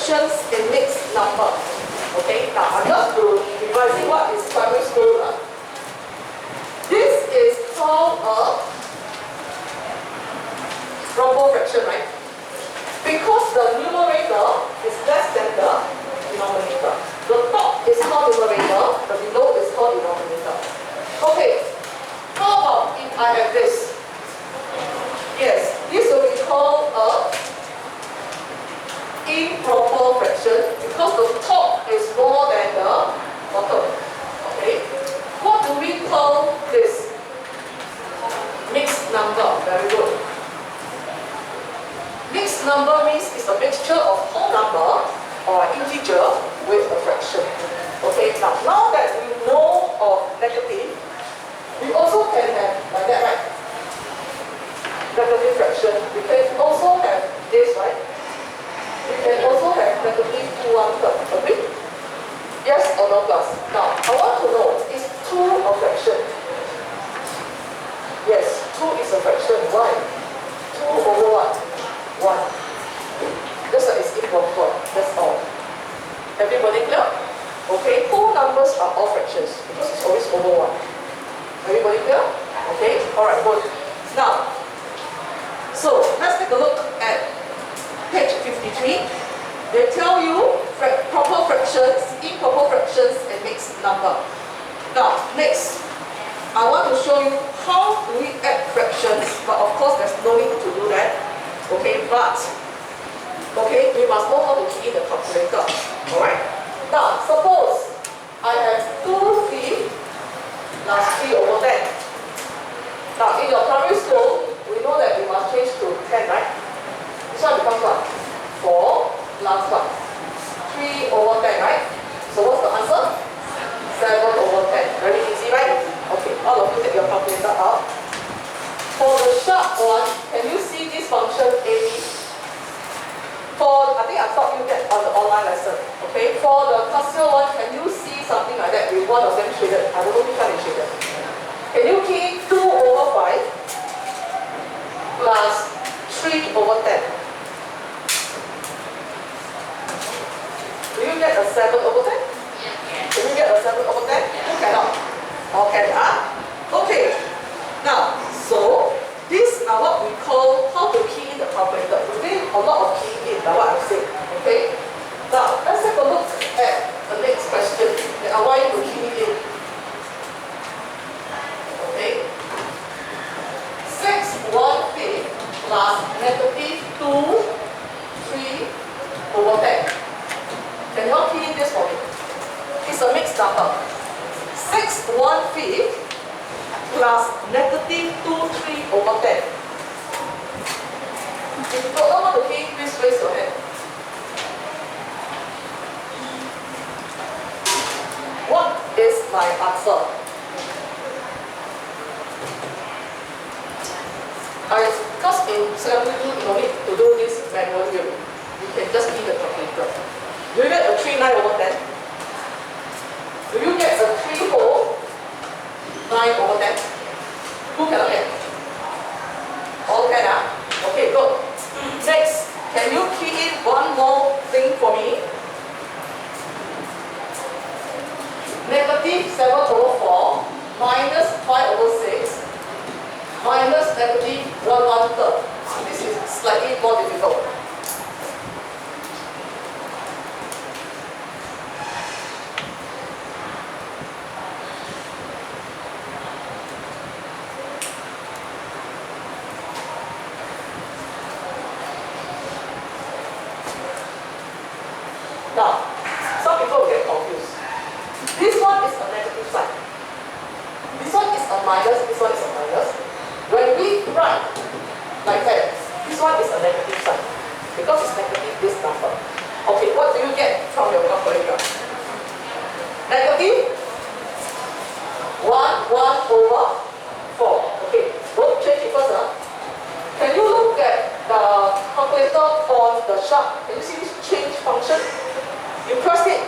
fractions in mixed number. Okay, now I'm just revising what is primary school. This is called a rumble fraction, right? Because the numerator is less than the denominator. The top is called numerator, the below is called denominator. Okay, how about if I have this? Yes, this will be called a improper fraction because the top is more than the bottom. Okay, what do we call this? Mixed number. Very good. Mixed number means it's a mixture of whole number or integer with a fraction. Okay, now that we know of negative, we also can have like that, right? Negative fraction. We can also have this, right? We can also have negative 2 1/3. Agree? Yes or no plus? Now, I want to know, is 2 a fraction? Yes, 2 is a fraction. Why? 2 over what? 1. Just like it's improper. That's all. Everybody clear? Okay, whole numbers are all fractions because it's always over 1. Everybody clear? Okay, alright, good. Now, so let's take a look at page 53. They tell you proper fractions, improper fractions, and mixed number. Now, next, I want to show you how do we add fractions, but of course there's no need to do that. Okay, but we must know how to key in the calculator. Alright? Now, suppose I have 2/3 plus 3 over 10. Now, in your primary school, we know that we must change to 10, right? This one becomes what? 4 plus what? 3 over 10, right? So what's the answer? 7 over 10. Very easy, right? Okay, all of you take your calculator out. For the sharp one, can you see this function AB? I think I taught you that on the online lesson. Okay, for the cluster one, can you see something like that with one of them shaded? I don't know which one is shaded. Can you key 2 over 5 plus 3 over 10? Do you get a 7 over 10? Can you get a 7 over 10? Who cannot? All can, Okay. Now, so these are what we call how to key in the calculator. We need a lot of keying in, like what I've said. Okay? Now, let's take a look at the next question that I want you to key in. Okay? 6 1/5 plus negative 2 3 over 10. Can you all key in this for me? It's a mixed number. 6 1/5 plus negative 2 3 over 10. If you don't know how to key, please raise your hand. What is my answer? Because in secondary school, you don't need to do this manually. You can just key the calculator. Do you get a 3 9 over 10? Do you get a 3 whole 9 over 10? Who cannot get? All can, Okay, good. Next, can you key in one more thing for me? Negative 7 over 4 minus 5 over 6 minus negative 1 1/3. This is slightly more difficult. Now, some people will get confused. This one is a negative sign. This one is a minus, this one is a minus. When we write like that, this one is a negative sign. Because it's negative this number. Okay, what do you get from your calculator? Negative 1 over 4. Okay, don't change it first. Can you look at the calculator on the sharp? Can you see this change function? You press it.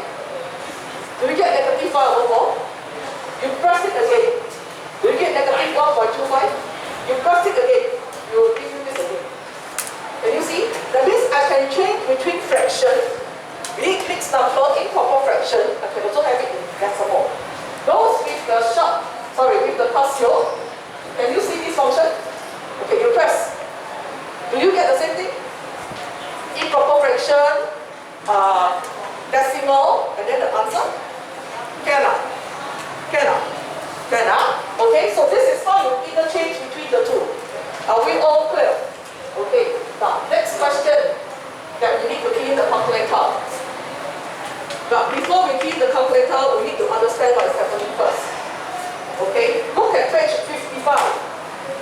Do you get negative 5 over 4? You press it again. Do you get negative 1.25? You press it again. You will give you this again. Can you see? That means I can change between fraction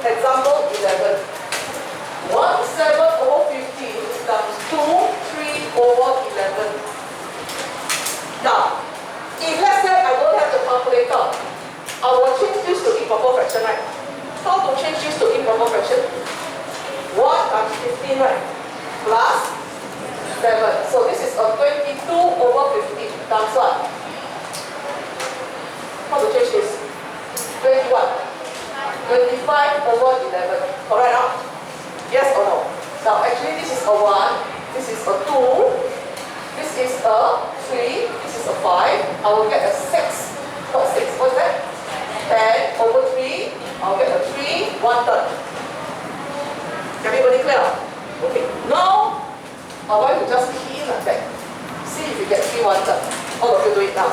Example 11. 1/7/15 times 2/3/11. Now, if let's say I don't have the calculator, I will change this to improper fraction, right? How to change this to improper fraction? 1 times 15, right? Plus 7. So this is a 22/15 times what? How to change this? 21. 25/11. Correct now? Yes or no? Now actually this is a 1, this is a 2, this is a 3, this is a 5. I will get a 6. What's 6? What's that? 10/3. I'll get a 3, 1/3. Everybody clear? Okay. Now I want you to just key in like that. See if you get 3, 1/3. All of you do it now.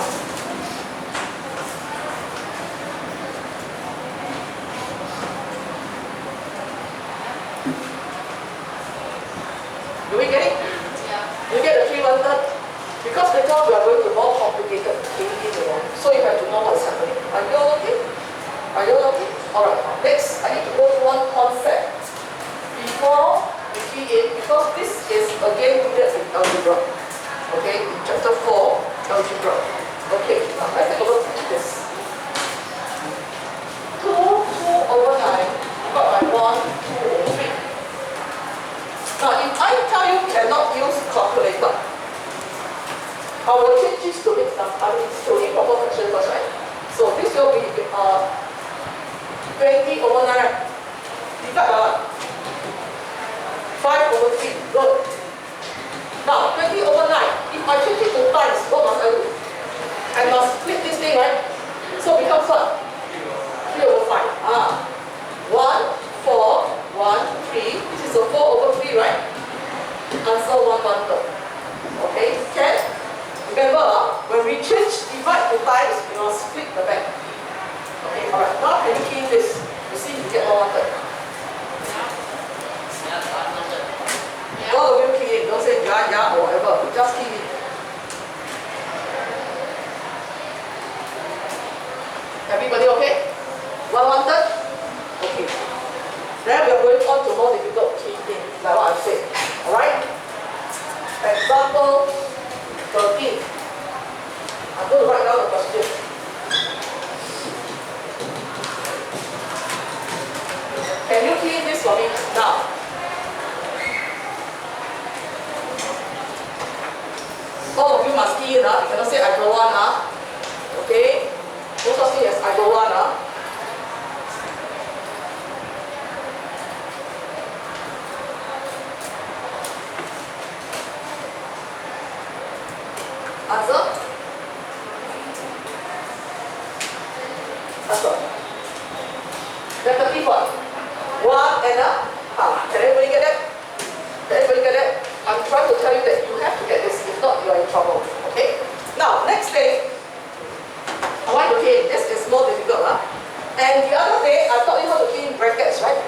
Do we get it? Yeah. You get the 3, 1/3? Because later we are going to more complicated thinking, you know. So you have to know what's happening. Are you all okay? Are you all okay? Alright, next I need to go to one concept before we key in, because this is again needed in algebra. Okay, in chapter 4, algebra. Okay, now let's take a look at this. 2/9 got my 1/2/3. Now if I tell you cannot use calculator, I will change this to mixed number, to improper fraction first, right? So this will be 20/9. Divide by what? 5/3. Good. Now 20/9. If I change it to times, what must I do? I must split this thing, right? So it becomes what? 3/5. 1, 4, 1, 3. This is a 4/3, right? Answer 1, 1/3. Okay, can? Remember, when we change divide to times, we must split the back. Okay, alright. Now can you key in this? You see, you get 1, 1/3. All of you key in. Don't say yeah or whatever. Just key in. Everybody okay? 1, 1/3? Okay. Then we are going on to more difficult key in, like what I said. Alright? Example 13. I'm going to write down the question. Can you key in this for me now? All of you must key in. You cannot say I don't want. Okay? No such thing as I don't want. Answer? Answer. Negative what? 1.5. Can everybody get that? Can everybody get that? I'm trying to tell you that you have to get this. If not, you are in trouble. Okay? Now, next thing. I want to key in. This is more difficult. And the other day, I taught you how to key in brackets, right?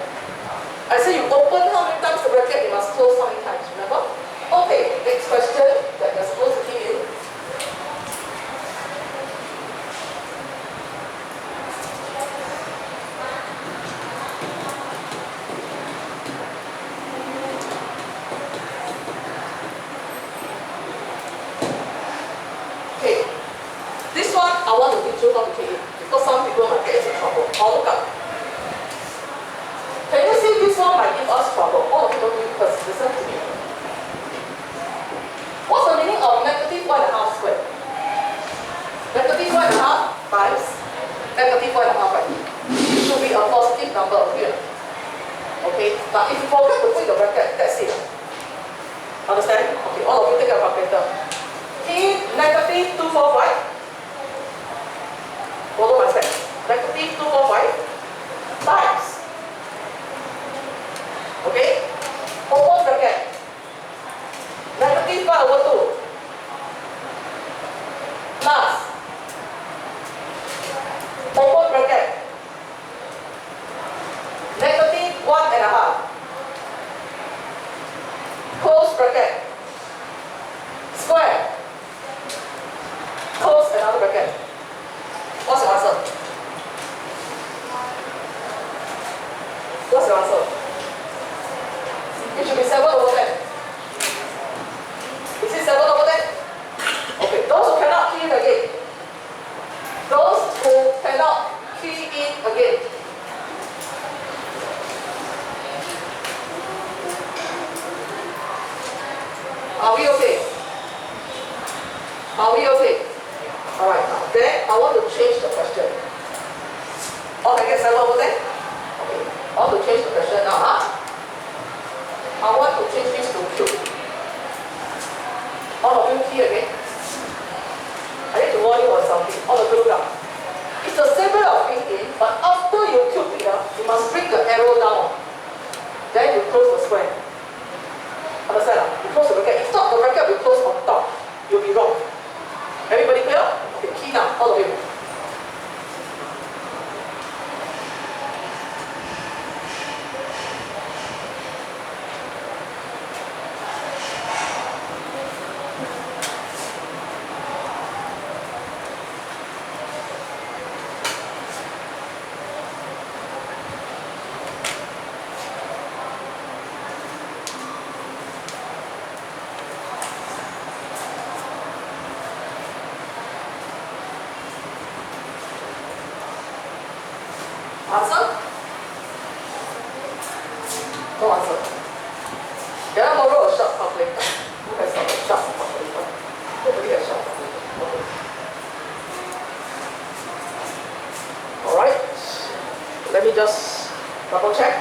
I said you open how many times the bracket, you must close how many times, remember? Okay, next question that you're supposed to key in. Okay, this one I want to teach you how to key in because some people might get into trouble. Oh, look up. Can you see this one might give us trouble? All of you don't do it first. Listen to me. What's the meaning of negative 1.5 squared? Negative 1.5 times negative 1.5, right? It should be a positive number here. Okay? But if you forget to put the bracket, that's it. Understand? Okay, all of you take a calculator. Key negative 245. Follow my step. Negative 245 times. Okay? Open bracket. Negative 5/2 plus open bracket negative 1.5 close bracket square close another bracket. What's your answer? should be 7 over 10. Is it 7 over 10? Okay, those who cannot key in again. Those who cannot key in again. Are we okay? Are we okay? Alright, now then I want to change the question. Oh, I get 7 over 10? Okay, I want to change the question now, huh? I want to change this to Q. All of you key again. I need to warn you on something. All of you look up. It's the same way of thinking, but after you cube it up, you must bring the arrow down. Then you close the square. Understand? You close the bracket. If not the bracket will close on top. You'll be wrong. Everybody clear? Okay, key now, all of you. Answer? No answer. Can I borrow a sharp calculator? Who has a sharp calculator? Nobody has sharp calculator. Okay. Alright. Let me just double check.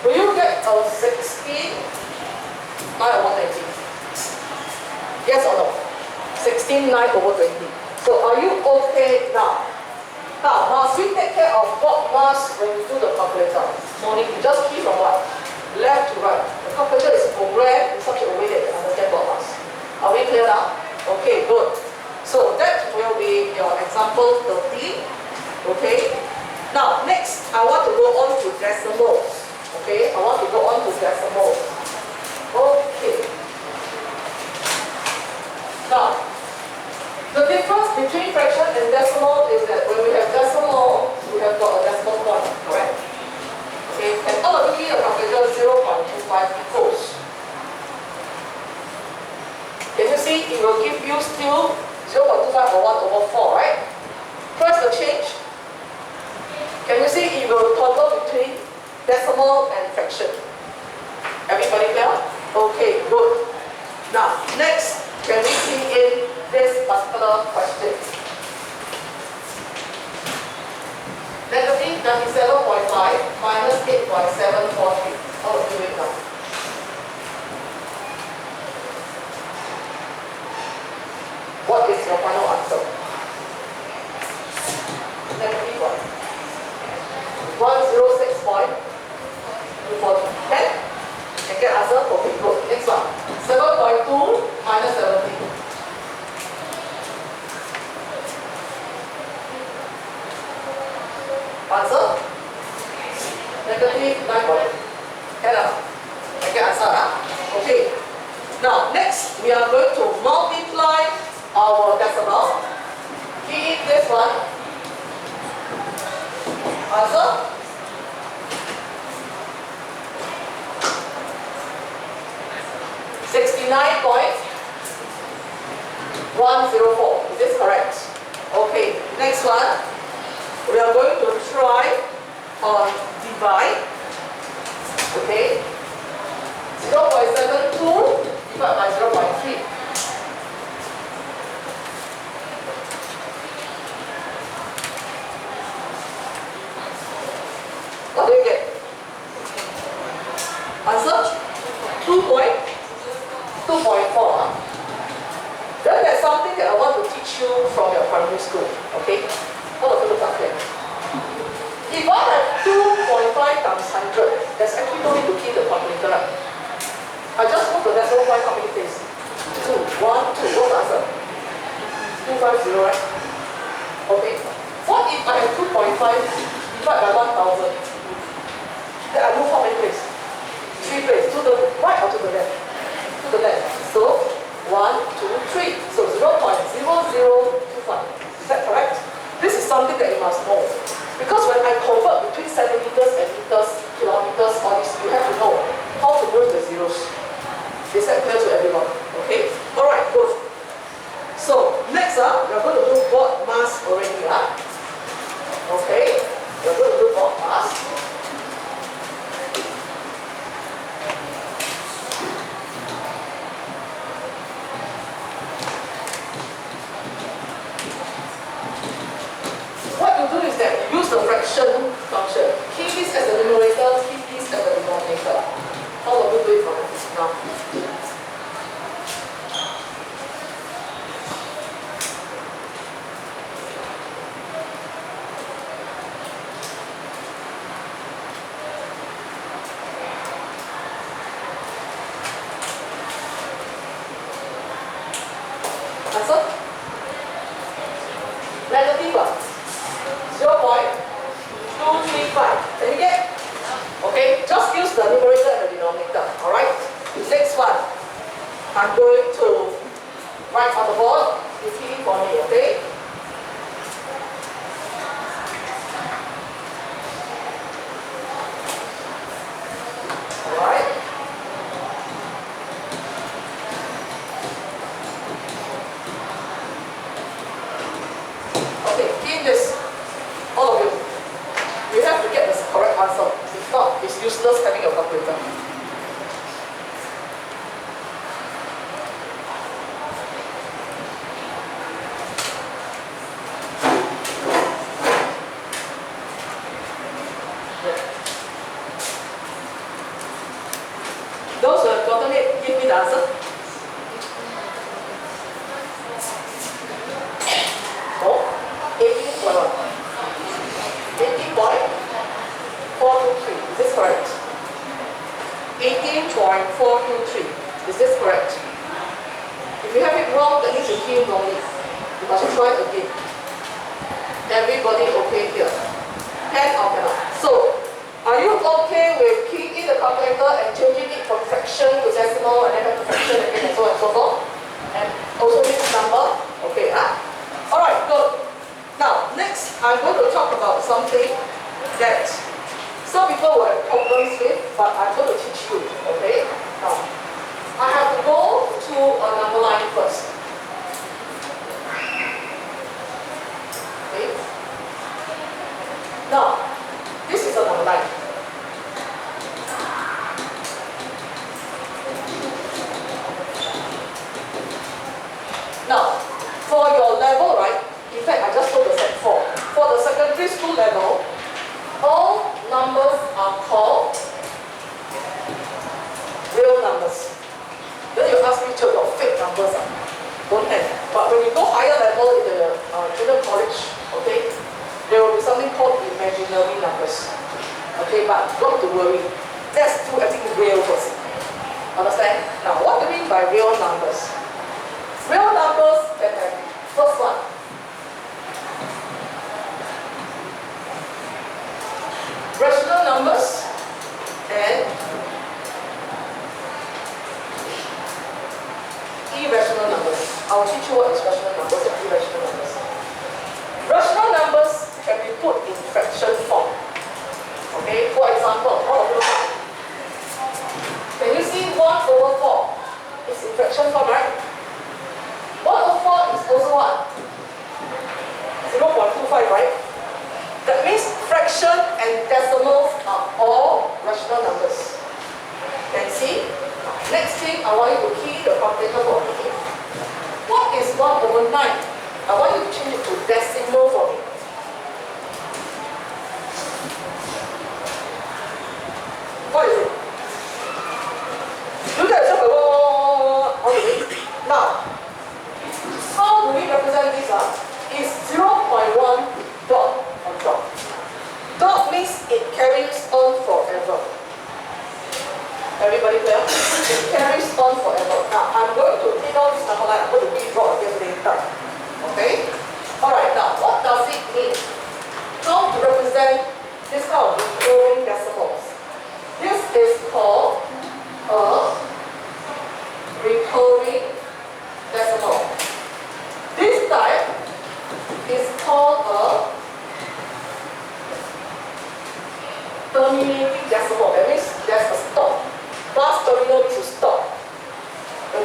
Will you get a 16, 9 over 20? Yes or no? 16, 9 over 20. So are you okay now? Now, must we take care of what must when you do the calculator? Morning, you just key from what? Left to right. The calculator is programmed in such a way that you understand what must. Are we clear now? Okay, good. So that will be your example 13. Okay. Now, next, I want to go on to decimals. Okay, I want to go on to decimal. Okay. Now, the difference between fraction and decimal is that when we have decimal, we have got a decimal point, correct? Okay, and all of you in the calculator 0.25 equals. Can you see it will give you still 0.25 or 1 over 4, right? Press the change. Can you see it will toggle between decimal and fraction? Everybody clear? Okay, good. Now, next, can we see in this particular question? Negative 97.5 minus 8.743. How do you do it now? What is your final answer? Negative 106.240. And get answer? Okay, good. Next one. 7.2 minus 17. Answer? Negative 9. Get up. And get answer, huh? Okay. Now, next, we are going to multiply our decimal. Key in this one. Answer? 69.104. Is this correct? Okay, next one. We are going to try on divide. Okay. 0.72 divided by 0.3. What do you get? Answer? 2.4. Then there's something that I want to teach you from your primary school. Okay? All of you look up here. If I have 2.5 times 100, there's actually no need to key the calculator. I just move the decimal point how many days? 2 250, right? Okay. What if I have 2.5 divided by 1,000? Then I move how many places? 3 places. To the right or to the left? To the left. So 1, 2, 3. So 0.0025. Is that correct? This is something that you must know. Because when I convert between centimeters and meters, kilometers, all this, you have to know how to move the zeros. Is that clear to everyone? Okay? Alright, good. So, next up, we're going to do board mass already. Okay? We're going to do board mass. What you do is that you use the fraction function. Keep this as the numerator, keep this as the denominator. How do we do it for now? Answer? Negative 0.235. Can you get? Okay, just use the numerator and the denominator. Alright? Next one. I'm going to write on the board. You key in for me, okay? Alright? Okay, key in this. All of you. You have to get the correct answer. If not, it's useless having your calculator. Those who have gotten it, give me the answer. No? 18.1. 18.423. Is this correct? 18.423. Is this correct? If you have it wrong, that means you key wrongly. You must try again. Everybody okay here? Can or cannot? So, are you okay with keying in the calculator and changing it from fraction to decimal and then back to fraction again and so on and so forth? And also this number? Okay, Alright, good. Now, next, I'm going to talk about something that some people will have problems with, but I'm going to teach you, okay? Now, I have to go to a number line first. Okay? Now, this is a number line. Now, for your level, right? In fact, I just told the set 4. For the secondary school level, all numbers are called real numbers. Then you ask me, your fake numbers don't have. But when you go higher level in the junior college, okay, there will be something called imaginary numbers. Okay, but not to worry. Let's do everything real first. Understand? Now, what do you mean by real numbers? Real numbers can have, first one, rational numbers and irrational numbers. I'll teach you what is rational numbers and irrational numbers. Rational numbers can be put in fraction form. Okay, for example, all of you look. Can you see 1 over 4 is in fraction form, right? 1 over 4 is also what? 0.25, right? That means fraction and decimals are all rational numbers. Can you see? Next thing, I want you to key the calculator for me. What is 1 over 9? I want you to change it to decimal for me. What is it? Look at yourself all the way. Now, how do we represent this? Is 0.1 dot on top. Dot means it carries on forever. Everybody clear? It carries on forever. Now, I'm going to take out this number line. I'm going to redraw again later. Okay?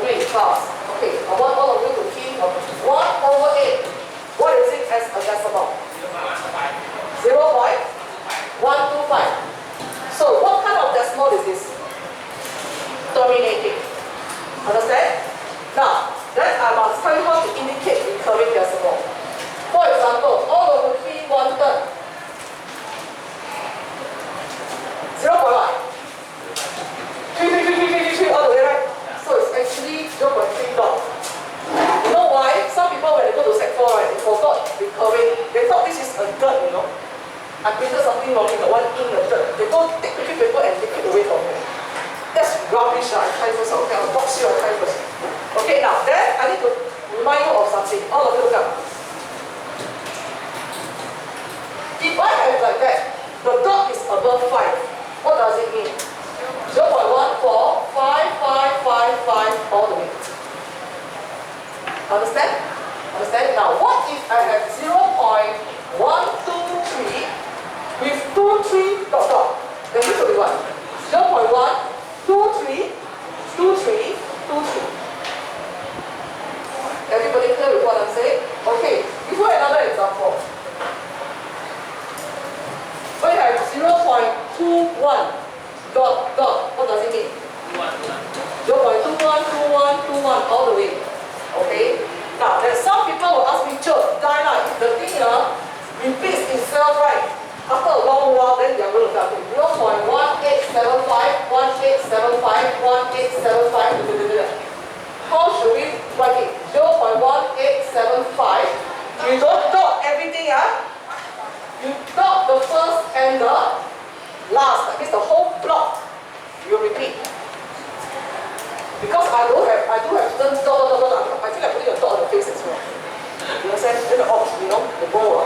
3 class. Okay, I want all of you to key 1/8. What is it as a decimal? 0.125. So what kind of decimal is this? Terminating. Understand? Now, then I must tell you how to indicate recurring decimal. For example, all over 3 1/3. 0.1. 3 all the way, right? So it's actually 0.3 dot. You know why? Some people when they go to Sec 4, right, they forgot recurring. They thought this is a dirt, you know. I printed something wrong in the one in the dirt. They go take the paper and take it away from me. That's rubbish. I try first. Okay, I'll box you. I try first. Okay, now then I need to remind you of something. All of you look up. If I have like that, the dot is above 5. What does it mean? 0.145555 all the way. Understand? Understand? Now, what if I have 0.123 with 23 dot dot? Then this will be what? 0.1232323. Everybody clear with what I'm saying? Okay, before another example. We have 0.21 dot dot. What does it mean? 0.212121 all the way. Okay? Now, there's some people will ask me, Diana, if the thing repeats itself, right? After a long while, then they are going to tell me 0.1875, 1875, 1875. How should we write it? 0.1875. You don't dot everything, You dot the first and the last. That means the whole block. You repeat. Because I do have dot. I feel like putting a dot on the face as well. You understand? Then the you know, the bowl.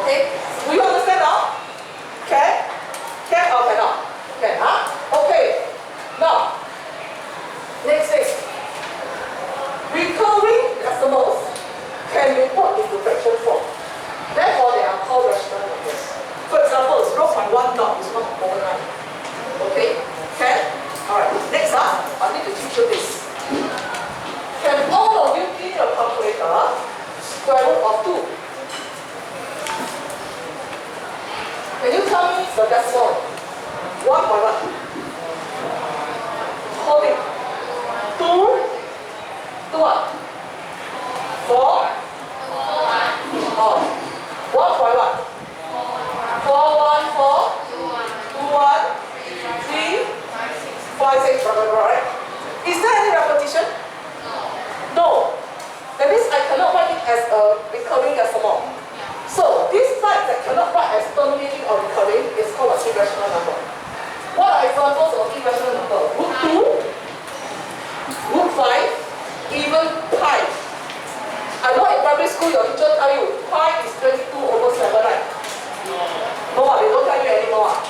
Okay? Do you understand now? Can? Can or cannot? Can, Okay. Now, next thing. Recurring decimals can be put into fraction form. Therefore, they are called rational numbers. For example, 0.1 dot is not overnight. Okay? Can? Alright, next I need to teach you this. Can all of you in your calculator square root of 2? Can you tell me the decimal? 1.1. Hold it. 2 to what? 4? 1.1. 5, 6, right? Is there any repetition? No. That means I cannot write it as a recurring decimal. So this type that cannot write as terminating or recurring is called an irrational number. What are examples of irrational number? Root 2, root 5, even pi. I know in primary school your teacher tell you pi is 22/7, right? No, they don't tell you anymore.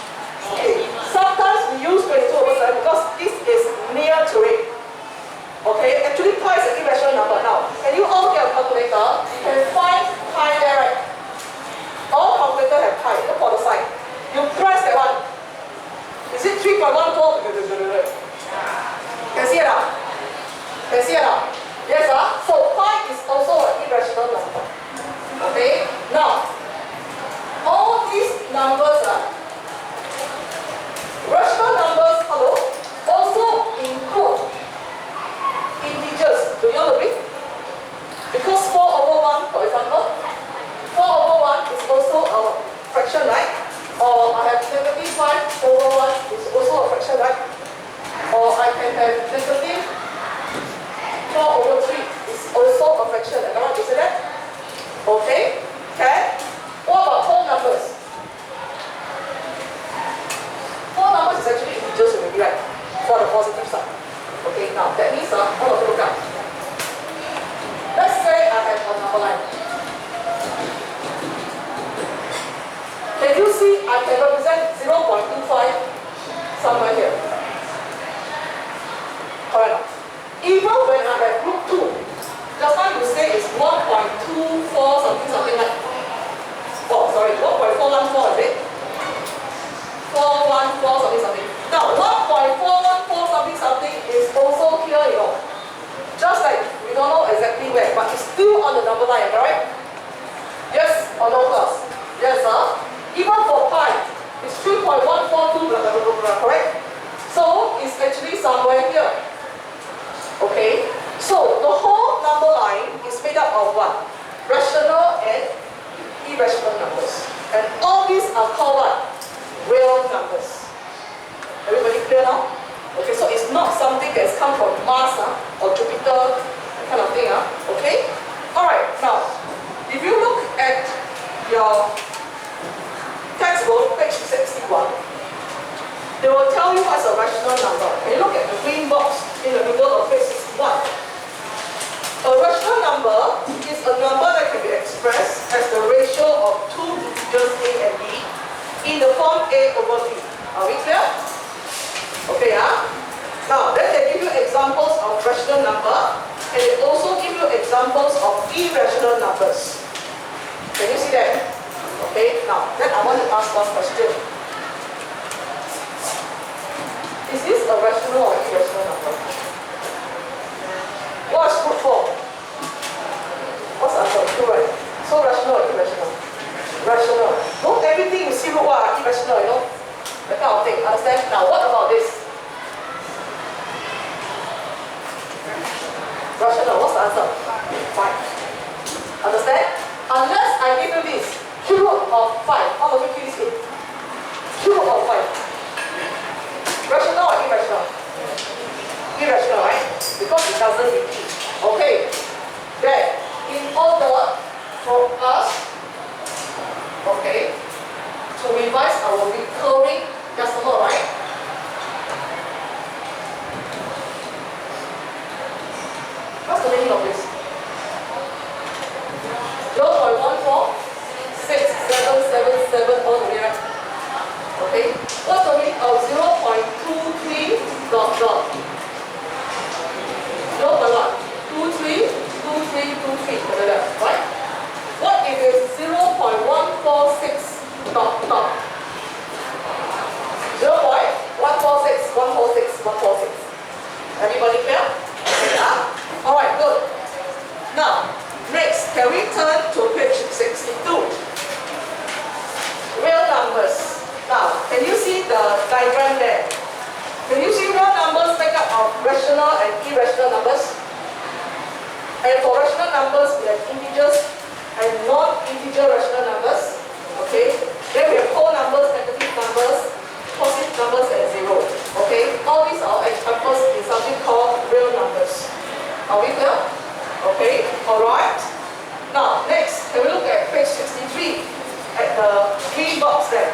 Okay. Sometimes we use 22/7 because this is near to it. Okay, actually pi is an irrational number. Now, can you all get a calculator? You can find pi there, right? All calculators have pi. Look for the sign. You press that one. Is it 3.14? Can see it now? Can see it now? Yes, So pi is also an irrational number. Okay? Now, all these numbers rational numbers, also include integers. Do you agree? Because 4/1, for example, 4/1 is also a fraction, right? Or I have -5/1 is also a fraction, right? Or I can have -4/3 is also a fraction. Am I right to say that? Okay? Okay? What about whole numbers? Whole numbers is actually integers already, right? For the positive side. Okay, now that means all of you look up. Let's say I have a number line. Can you see I can represent 0.25 somewhere here? Correct. Even when I have root 2, just now you say it's 1.24 something like. Oh, sorry, 1.414 is it? 414 something. Now 1.414 something is also here, number line is made up of what? Rational and irrational numbers. And all these are called what? Real numbers. Everybody clear now? Okay, so it's not something that's come from Mars or Jupiter, that kind of thing. Okay? Alright, now, if you look at your textbook, page 61, they will tell you what's a rational number. When you look at the green box in the middle of page 61, a rational number is a number that can be expressed as the ratio of two integers a and b in the form a over b. Are we clear? Okay, Now, then they give you examples of rational number, and they also give you examples of irrational numbers. Can you see that? Okay, now, then I want to ask one question. Is this a rational or irrational number? What's root for? What's the answer? True, right? So rational or irrational? Rational. Not everything you see root are irrational, you know? That kind of thing. Understand? Now, what about this? Rational. What's the answer? 5. Understand? Unless I give you this, cube root of 5. How about you this in? Cube root of 5. Rational or irrational? Irrational, right? Because it doesn't repeat. Okay. Then, in order for us, okay, to revise our recurring decimal, right? What's the meaning of this? 0.1467777 all the way, right? Okay. What's the meaning of 0.23 dot dot? 0.1232323, right? What if it's 0.146 dot dot? 0.146. Everybody clear? Okay, Alright, good. Now, next, can we turn to page 62? Real numbers. Now, can you see the diagram there? Can you see real numbers make up of rational and irrational numbers? And for rational numbers, we have integers and non-integer rational numbers. Okay? Then we have whole numbers, negative numbers, positive numbers, and zero. Okay? All these are examples in something called real numbers. Are we clear? Okay? Alright? Now, next, can we look at page 63 at the green box there?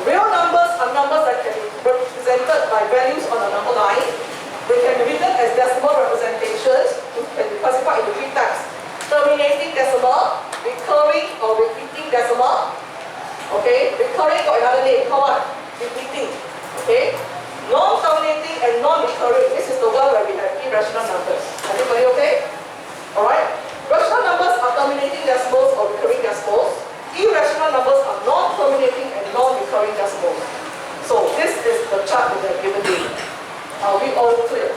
Real numbers are numbers that can be represented by values on a number line. They can be written as decimal representations, which can be classified into 3 types. Terminating decimal, recurring or repeating decimal. Okay? Recurring got another name, called what? Repeating. Okay? Non-terminating and non-recurring. This is the one where we have irrational numbers. Everybody okay? Alright? Rational numbers are terminating decimals or recurring decimals. Irrational numbers are non-terminating and non-recurring decimals. So this is the chart that they have given you. Are we all clear?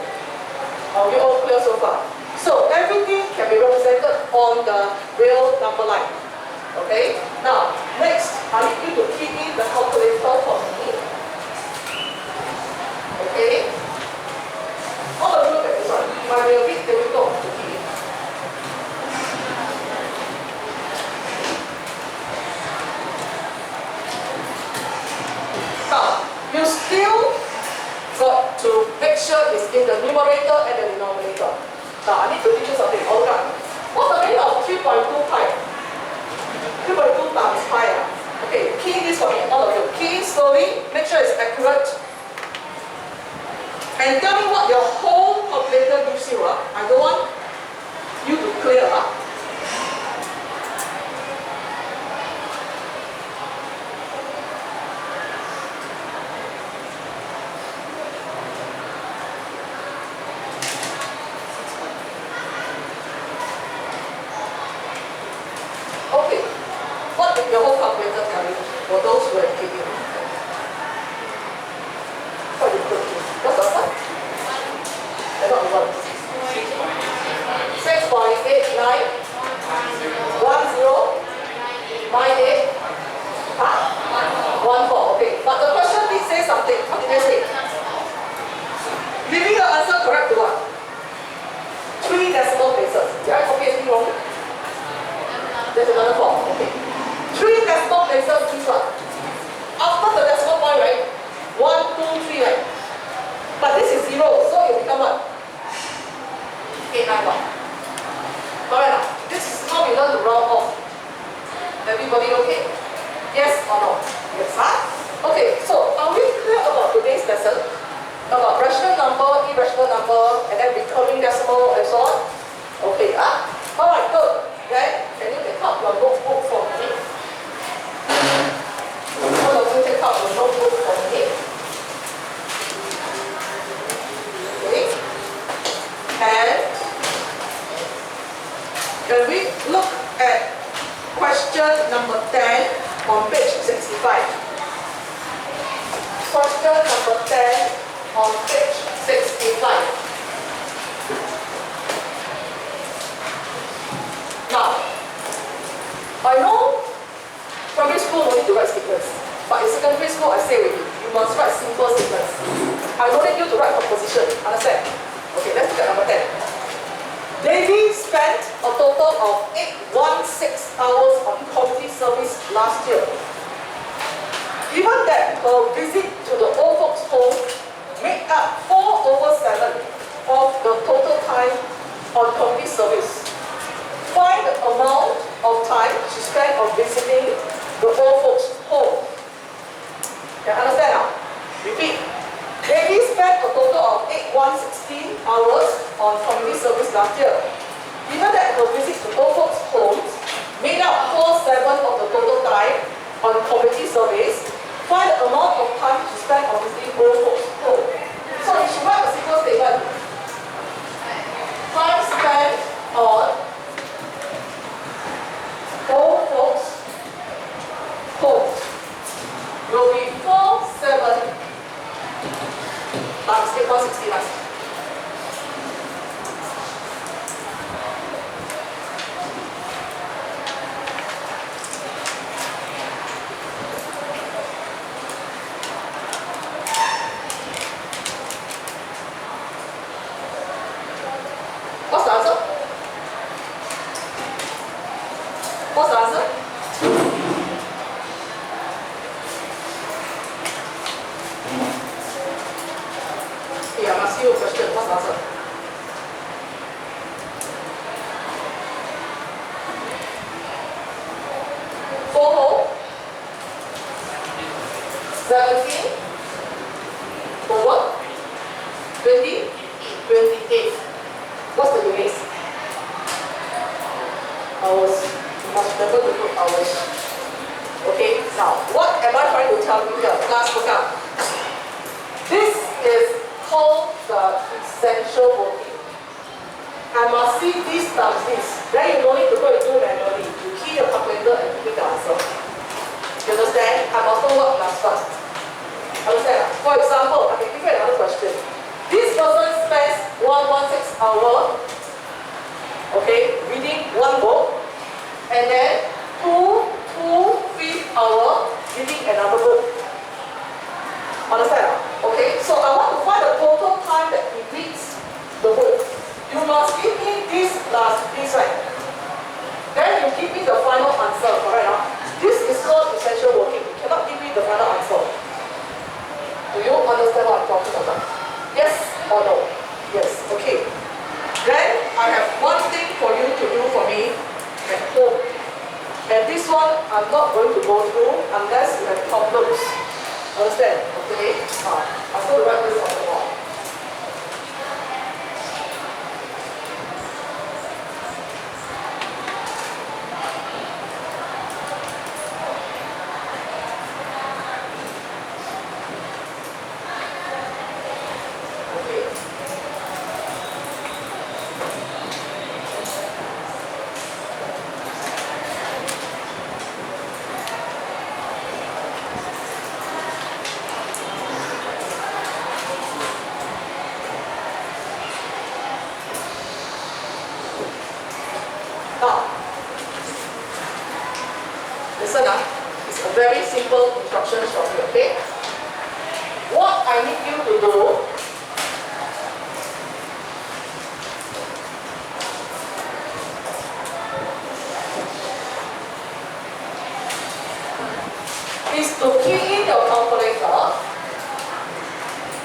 Are we all clear so far? So everything can be represented on the real number line. Okay? Now, next, I need you to key in the calculator for me. Okay? All of you look at this one. It might be a bit difficult to key in. Now, you still got to make sure it's in the numerator and the denominator. Now, I need to teach you something. Alright. What's the meaning of 3.2 pi? 3.2 times pi. Okay, key this for me, all of you. Key slowly, make sure it's accurate. And tell me what your whole calculator gives you. I don't want you to clear. Okay, what did your whole calculator tell you for those who have given you? What did you put in? What's the answer? there's another 4. Okay. 3 decimal places means what? After the decimal point, right? 1, 2, 3, right? But this is 0, so it will become what? 8, 9, 1. Alright now, this is how we learn to round off. Everybody okay? Yes or no? Yes, huh? Okay, so are we clear about today's lesson? About rational number, irrational number, and then recurring decimal and so on? Okay, huh? Alright, good. Then, can you take out your notebook for me? All of you take out your notebook for me. Okay? And can we look at question number 10 on page 65? Question number 10 on page 65. Now, I know primary school no need to write statements, but in secondary school I say already, you must write simple statements. I don't need you to write composition, understand? Okay, let's look at number 10. Davy spent a total of 816 hours on community service last year. Given that her visit to the old folks' home made up 4/7 of the total time on community service, find the amount of time she spent on visiting the old folks' home. Can you understand now? Repeat. Davy spent a total of 816 hours on community service last year. Given that her visits to old folks' homes made up 4/7 of the total time on community service, find the amount of time she spent on visiting old folks' home. So you should write a simple statement. Time spent on old folks' homes will be 4/7 times 869. What's the answer? What's the answer? Okay, I'm asking you a question. What's the answer? Four whole? 17? Over? 20? 28. What's the units? Hours. You must remember to put hours. Okay, now what am I trying to tell you here? Class look up. This is called the essential working. I must see this times this. Then you don't need to go and do manually. You key your calculator and give me the answer. You understand? I must know what class first. Understand? For example, I can give you another question. This person spends 116 hours, okay, reading one book, and then 2 hours reading another book. Understand? Okay, so I want to find the total time that he reads the book. You must give me this plus this, right? Then you give me the final answer, correct? This is called essential working. You cannot give me the final answer. Do you understand what I'm talking about? Yes or no? Yes, okay. Then I have one thing for you to do for me at home. And this one I'm not going to go through unless you have problems. Understand? Okay? I'm going to write this on the wall.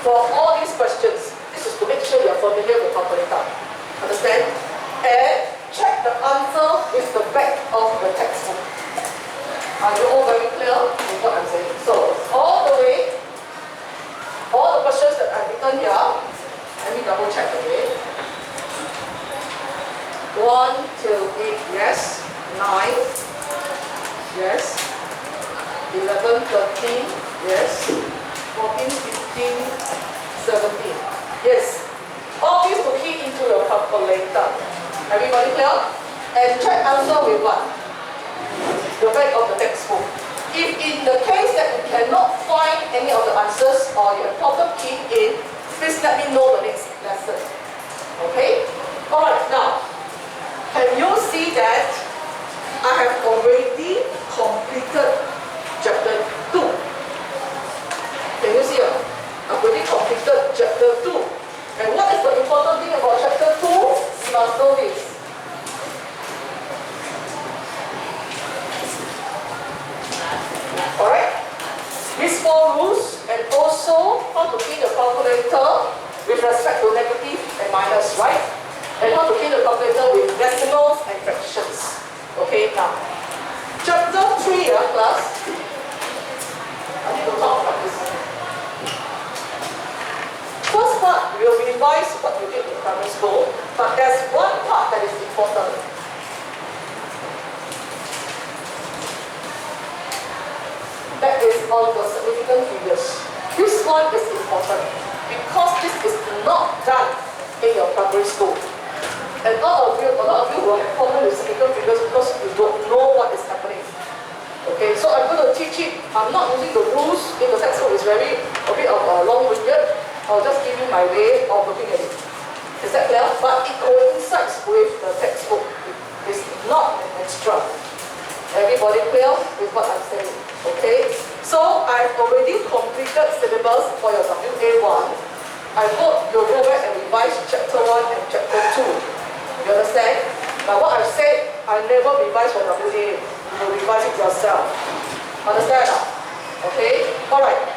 for all these questions. This is to make sure you're familiar with calculator. Understand? And check the answer with the back of the textbook. Are you all very clear with what I'm saying? So, all the way, all the questions that I've written here, let me double check again. 1 till 8, yes. 9, yes. 11, 13, yes. 14, 15, 17. Yes. All these to key into your calculator. Everybody clear? And check answer with what? The back of the textbook. If in the case that you cannot find any of the answers or you have problem keying in, please let me know the next lesson. Okay? Alright, now, can you see that I have already completed chapter 2? Can you see it? I've already completed chapter 2. And what is the important thing about chapter 2? You must know this. Alright? These 4 rules and also how to key the calculator with respect to negative and minus, right? And how to key the calculator with decimals and fractions. Okay, now. Chapter 3, class. I need to talk about this. First part, we will revise what you did in primary school, but there's one part that is important. That is on the significant figures. This one is important because this is not done in your primary school. And a lot of you will have problem with significant figures because you don't know what is happening. Okay, so I'm going to teach it. I'm not using the rules in the textbook. It's a bit of a long-winded. I'll just give you my way of looking at it. Is that clear? But it coincides with the textbook. It's not an extra. Everybody clear with what I'm saying? Okay? So I've already completed syllabus for your WA1. I hope you'll go back and revise chapter 1 and chapter 2. You understand? But what I've said, I never revise for WA. You will revise it yourself. Understand now? Okay? Alright.